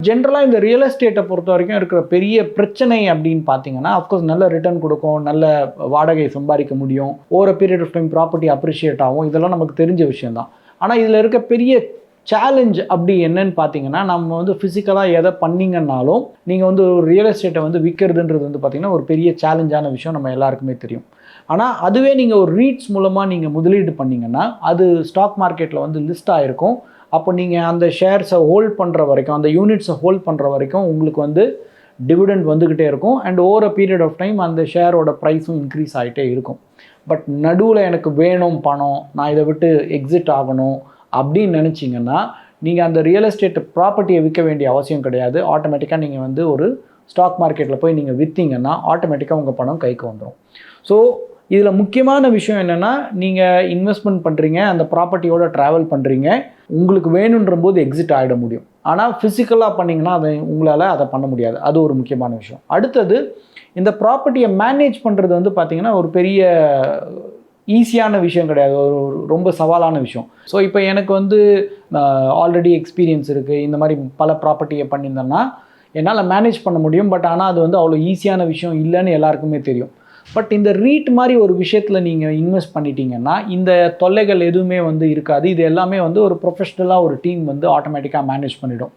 ஜென்ரலாக இந்த ரியல் எஸ்டேட்டை பொறுத்த வரைக்கும் இருக்கிற பெரிய பிரச்சனை அப்படின்னு பார்த்தீங்கன்னா, அஃப்கோர்ஸ் நல்ல ரிட்டர்ன் கொடுக்கும், நல்ல வாடகை சம்பாதிக்க முடியும், over period of time property appreciate ஆகும், இதெல்லாம் நமக்கு தெரிஞ்ச விஷயம் தான். ஆனால் இதில் இருக்க பெரிய சேலஞ்ச் அப்படி என்னன்னு பார்த்தீங்கன்னா, நம்ம வந்து ஃபிசிக்கலாக எதை பண்ணிங்கன்னாலும் நீங்கள் வந்து ஒரு ரியல் எஸ்டேட்டை வந்து விற்கிறதுன்றது வந்து பார்த்திங்கன்னா ஒரு பெரிய சேலஞ்சான விஷயம் நம்ம எல்லாருக்குமே தெரியும். ஆனால் அதுவே நீங்கள் ஒரு ரீட்ஸ் மூலமாக நீங்கள் முதலீடு பண்ணிங்கன்னா அது ஸ்டாக் மார்க்கெட்டில் வந்து லிஸ்ட் ஆகிருக்கும். அப்போ நீங்கள் அந்த ஷேர்ஸை ஹோல்ட் பண்ணுற வரைக்கும், அந்த யூனிட்ஸை ஹோல்ட் பண்ணுற வரைக்கும் உங்களுக்கு வந்து டிவிடெண்ட் வந்துக்கிட்டே இருக்கும். And over a period of time அந்த ஷேரோட ப்ரைஸும் இன்க்ரீஸ் ஆகிட்டே இருக்கும். பட் நடுவில் எனக்கு வேணும் பணம், நான் இதை விட்டு எக்ஸிட் ஆகணும் அப்படின்னு நினச்சிங்கன்னா நீங்கள் அந்த ரியல் எஸ்டேட் ப்ராப்பர்ட்டியை விற்க வேண்டிய அவசியம் கிடையாது. ஆட்டோமேட்டிக்காக நீங்கள் வந்து ஒரு ஸ்டாக் மார்க்கெட்டில் போய் நீங்கள் விற்றீங்கன்னா ஆட்டோமேட்டிக்காக உங்கள் பணம் கைக்கு வந்துடும். ஸோ இதில் முக்கியமான விஷயம் என்னென்னா, நீங்கள் இன்வெஸ்ட்மெண்ட் பண்ணுறீங்க, அந்த ப்ராப்பர்ட்டியோட ட்ராவல் பண்ணுறீங்க, உங்களுக்கு வேணுன்ற போது எக்ஸிட் ஆகிட முடியும். ஆனால் ஃபிசிக்கலாக பண்ணிங்கன்னா உங்களால் அதை பண்ண முடியாது. அது ஒரு முக்கியமான விஷயம். அடுத்தது, இந்த ப்ராப்பர்ட்டியை மேனேஜ் பண்ணுறது வந்து பார்த்திங்கன்னா ஒரு பெரிய ஈஸியான விஷயம் கிடையாது, ஒரு ரொம்ப சவாலான விஷயம். ஸோ இப்போ எனக்கு வந்து ஆல்ரெடி எக்ஸ்பீரியன்ஸ் இருக்குது, இந்த மாதிரி பல ப்ராப்பர்ட்டியை பண்ணியிருந்தேன்னா என்னால் மேனேஜ் பண்ண முடியும். பட் ஆனால் அது வந்து அவ்வளோ ஈஸியான விஷயம் இல்லைன்னு எல்லாருக்குமே தெரியும். பட் இந்த ரீட் மாதிரி ஒரு விஷயத்தில் நீங்கள் இன்வெஸ்ட் பண்ணிட்டீங்கன்னா இந்த தொல்லைகள் எதுவுமே வந்து இருக்காது. இது எல்லாமே வந்து ஒரு ப்ரொஃபஷ்னலாக ஒரு டீம் வந்து ஆட்டோமேட்டிக்காக மேனேஜ் பண்ணிடும்.